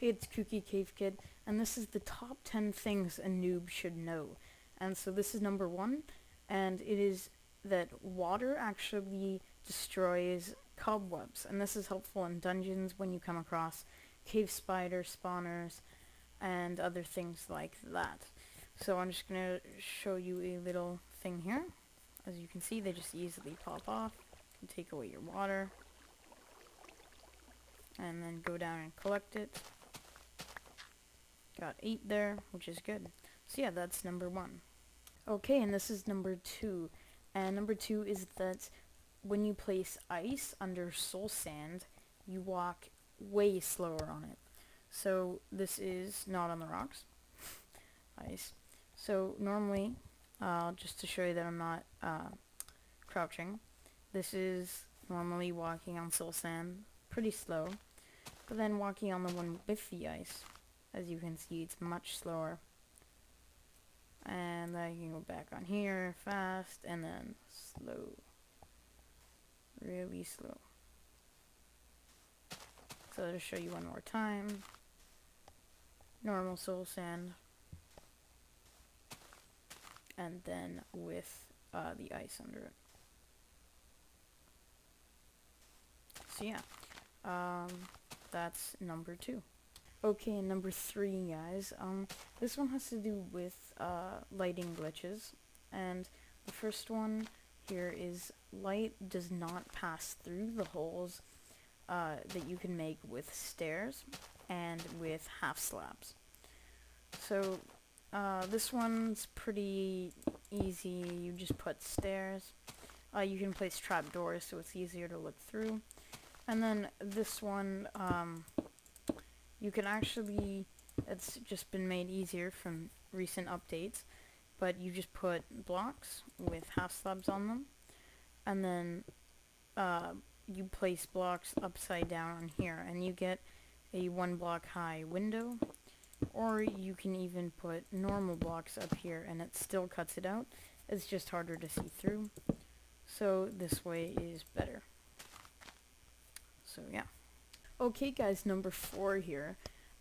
It's Kooky Cave Kid, and this is the top 10 things a noob should know. And so this is number one, and it is that water actually destroys cobwebs, and this is helpful in dungeons when you come across cave spider spawners and other things like that. So I'm just going to show you a little thing here. As you can see, they just easily pop off and take away your water, and then go down and collect it. Got 8 there, which is good. So yeah, that's number one. Okay, and this is number two. And number two is that when you place ice under soul sand, you walk way slower on it. So this is not on the rocks. Ice. So normally, just to show you that I'm not crouching, this is normally walking on soul sand, pretty slow. But then walking on the one with the ice, as you can see, it's much slower. And I can go back on here, fast, and then slow. Really slow. So to show you one more time. Normal soul sand. And then with the ice under it. So yeah, that's number two. Okay, and number three, guys. This one has to do with lighting glitches, and the first one here is light does not pass through the holes that you can make with stairs and with half slabs. So this one's pretty easy. You just put stairs. You can place trapdoors so it's easier to look through. And then this one, you can actually, it's just been made easier from recent updates, but you just put blocks with half slabs on them, and then you place blocks upside down on here, and you get a 1 block high window, or you can even put normal blocks up here, and it still cuts it out. It's just harder to see through, so this way is better. So yeah. Okay guys, number 4 here,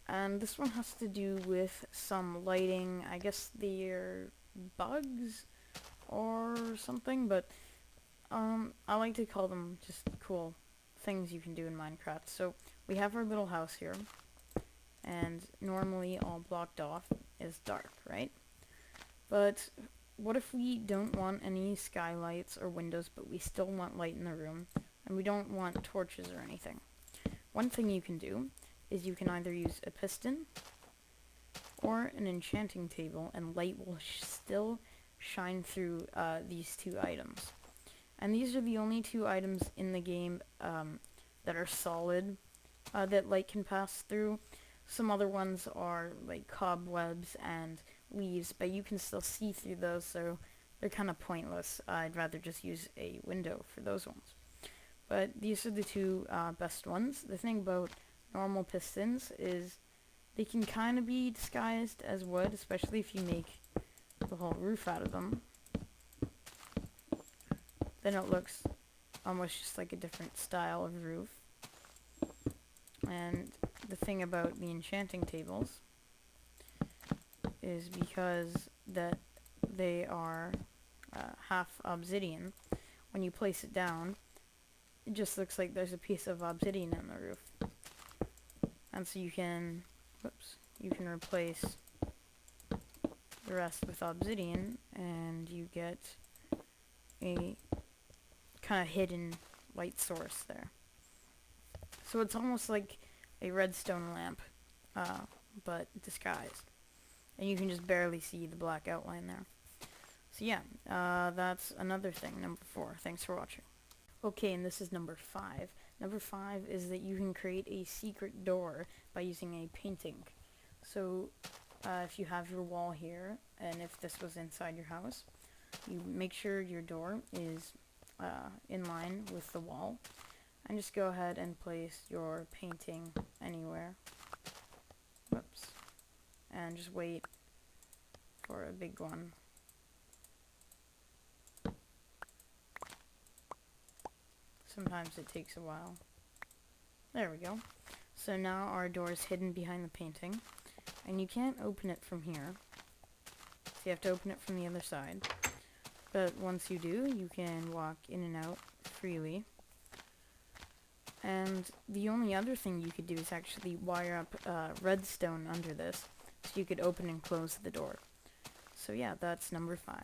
and this one has to do with some lighting. I guess they're bugs or something, but I like to call them just cool things you can do in Minecraft. So we have our little house here, and normally all blocked off is dark, right? But what if we don't want any skylights or windows, but we still want light in the room, and we don't want torches or anything? One thing you can do is you can either use a piston or an enchanting table, and light will still shine through these two items. And these are the only two items in the game that are solid that light can pass through. Some other ones are like cobwebs and leaves, but you can still see through those, so they're kind of pointless. I'd rather just use a window for those ones. But these are the two best ones. The thing about normal pistons is they can kind of be disguised as wood, especially if you make the whole roof out of them. Then it looks almost just like a different style of roof. And the thing about the enchanting tables is because that they are half obsidian, when you place it down, it just looks like there's a piece of obsidian in the roof. And so you can, you can replace the rest with obsidian, and you get a kind of hidden light source there. So it's almost like a redstone lamp, but disguised. And you can just barely see the black outline there. So yeah, that's another thing, number 4. Thanks for watching. Okay, and this is number 5. Number 5 is that you can create a secret door by using a painting. So if you have your wall here, and if this was inside your house, you make sure your door is in line with the wall, and just go ahead and place your painting anywhere. And just wait for a big one. Sometimes it takes a while. There we go. So now our door is hidden behind the painting, and you can't open it from here. So you have to open it from the other side. But once you do, you can walk in and out freely. And the only other thing you could do is actually wire up redstone under this, so you could open and close the door. So yeah, that's number 5.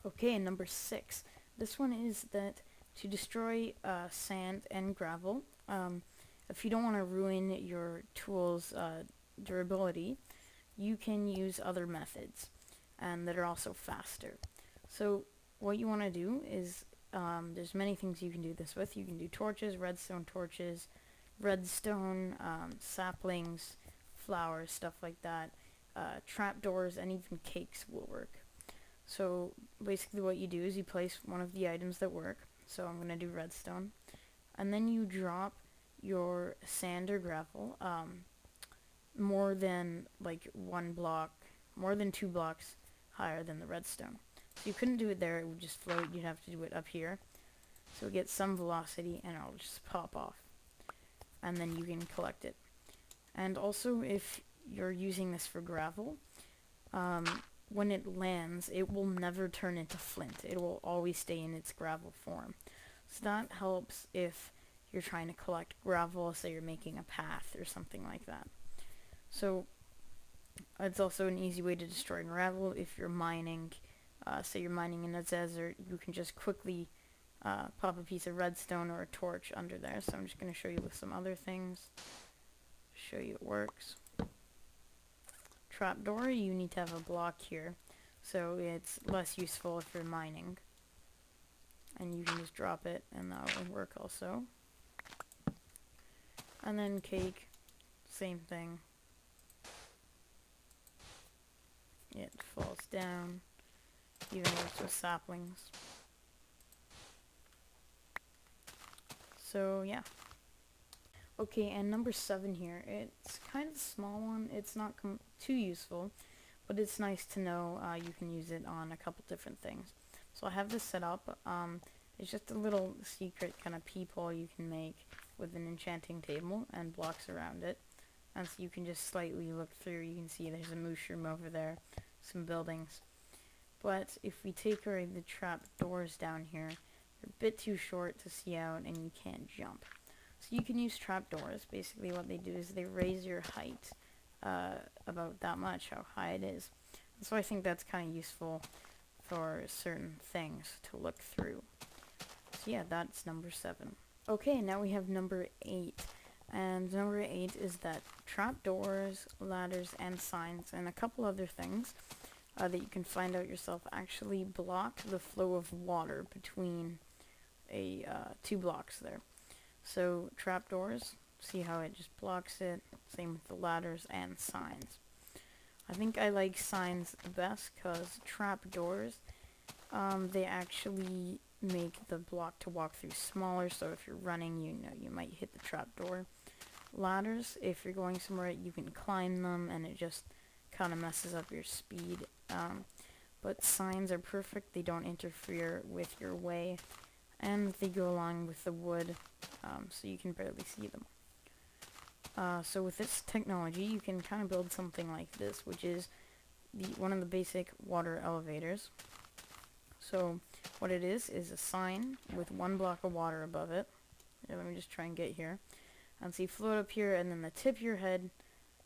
Okay, and number 6. This one is that to destroy sand and gravel, if you don't want to ruin your tool's durability, you can use other methods, and that are also faster. So what you want to do is, there's many things you can do this with. You can do torches, redstone, saplings, flowers, stuff like that. Trapdoors, and even cakes will work. So basically what you do is you place one of the items that work. So I'm going to do redstone. And then you drop your sand or gravel more than like 1 block, more than 2 blocks higher than the redstone. So you couldn't do it there, it would just float. You'd have to do it up here. So it gets some velocity and it'll just pop off. And then you can collect it. And also, if you're using this for gravel, when it lands, it will never turn into flint. It will always stay in its gravel form. So that helps if you're trying to collect gravel, say you're making a path or something like that. So it's also an easy way to destroy gravel if you're mining. Say you're mining in a desert, you can just quickly pop a piece of redstone or a torch under there. So I'm just going to show you with some other things. Show you it works. Trapdoor, you need to have a block here, so it's less useful if you're mining. And you can just drop it and that will work also. And then cake, same thing. It falls down, even works with saplings. So yeah. Okay, and number 7 here, it's kind of a small one. It's not too useful, but it's nice to know you can use it on a couple different things. So I have this set up. It's just a little secret kind of peephole you can make with an enchanting table and blocks around it. And so you can just slightly look through. You can see there's a mushroom over there, some buildings. But if we take away the trap doors down here, they're a bit too short to see out and you can't jump. So you can use trapdoors. Basically what they do is they raise your height about that much, how high it is. And so I think that's kind of useful for certain things to look through. So yeah, that's number 7. Okay, now we have number 8. And number 8 is that trapdoors, ladders, and signs, and a couple other things that you can find out yourself actually block the flow of water between 2 blocks there. So trapdoors, see how it just blocks it. Same with the ladders and signs. I think I like signs the best because trapdoors, they actually make the block to walk through smaller. So if you're running, you might hit the trapdoor. Ladders, if you're going somewhere, you can climb them, and it just kind of messes up your speed. But signs are perfect. They don't interfere with your way, and they go along with the wood, so you can barely see them. So with this technology, you can kind of build something like this, which is one of the basic water elevators. So what it is a sign with 1 block of water above it. Here, let me just try and get here. And so you float up here, and then the tip of your head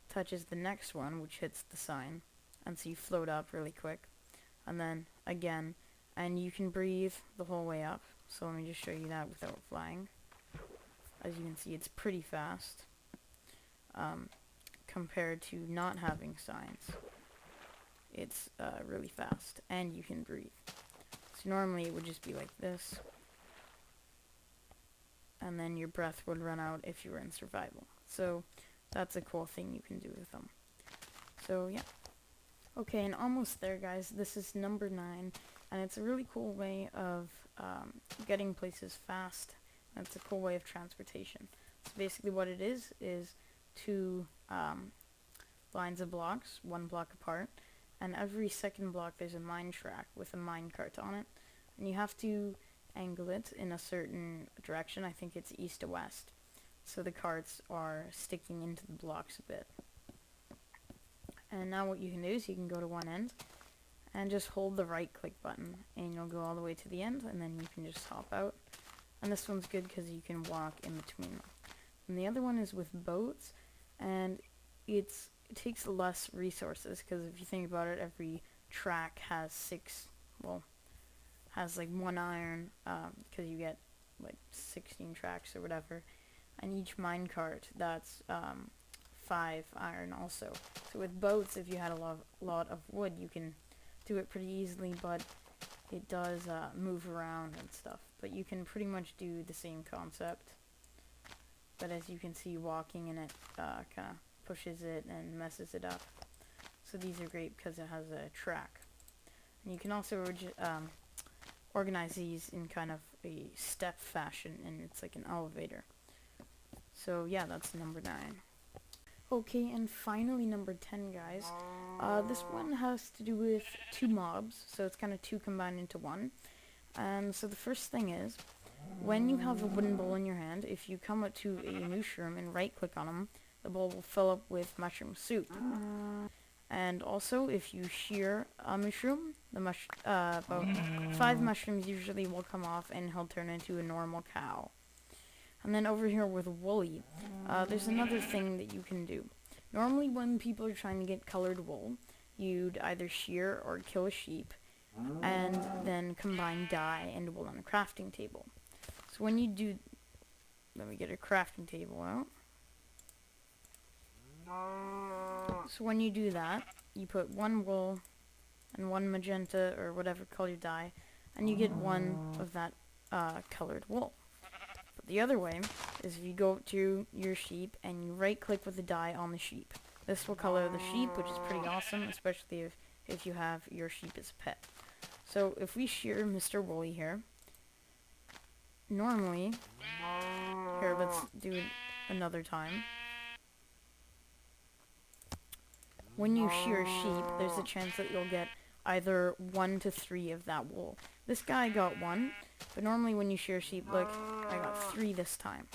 touches the next one, which hits the sign. And so you float up really quick. And then again, and you can breathe the whole way up. So let me just show you that without flying. As you can see, it's pretty fast compared to not having signs. It's really fast, and you can breathe. So normally it would just be like this, and then your breath would run out if you were in survival. So that's a cool thing you can do with them. So yeah. Okay, and almost there, guys. This is number 9, and it's a really cool way of getting places fast. It's a cool way of transportation. So basically what it is 2 lines of blocks, 1 block apart, and every second block there's a mine track with a minecart on it, and you have to angle it in a certain direction. I think it's east to west. so the carts are sticking into the blocks a bit. And now what you can do is you can go to one end and just hold the right click button and you'll go all the way to the end, and then you can just hop out. And this one's good because you can walk in between them. And the other one is with boats, and it takes less resources because if you think about it, every track has has like 1 iron because you get like 16 tracks or whatever, and each minecart that's 5 iron also. So with boats, if you had a lot of wood, you can do it pretty easily, but it does move around and stuff. But you can pretty much do the same concept. But as you can see, walking in it kind of pushes it and messes it up. So these are great because it has a track. And you can also organize these in kind of a step fashion, and it's like an elevator. So yeah, that's number 9. Okay, and finally number 10, guys. This one has to do with 2 mobs, so it's kind of 2 combined into 1. So the first thing is, when you have a wooden bowl in your hand, if you come up to a mushroom and right-click on them, the bowl will fill up with mushroom soup. And also, if you shear a mushroom, about 5 mushrooms usually will come off, and he'll turn into a normal cow. And then over here with Woolly, there's another thing that you can do. Normally when people are trying to get colored wool, you'd either shear or kill a sheep, and then combine dye and wool on a crafting table. So when you do, let me get a crafting table out. So when you do that, you put 1 wool and 1 magenta or whatever color dye, and you get 1 of that colored wool. The other way is if you go to your sheep and you right click with the dye on the sheep. This will color the sheep, which is pretty awesome, especially if you have your sheep as a pet. So if we shear Mr. Woolly here, normally, here let's do it another time. When you shear a sheep, there's a chance that you'll get either 1 to 3 of that wool. This guy got 1, but normally when you shear sheep, look, I got 3 this time.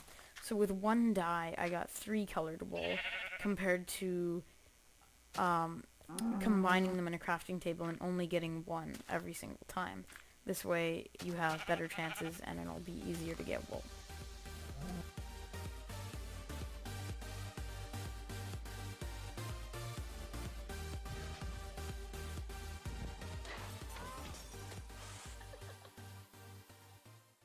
So with 1 dye, I got 3 colored wool, compared to combining them in a crafting table and only getting 1 every single time. This way, you have better chances, and it'll be easier to get wool.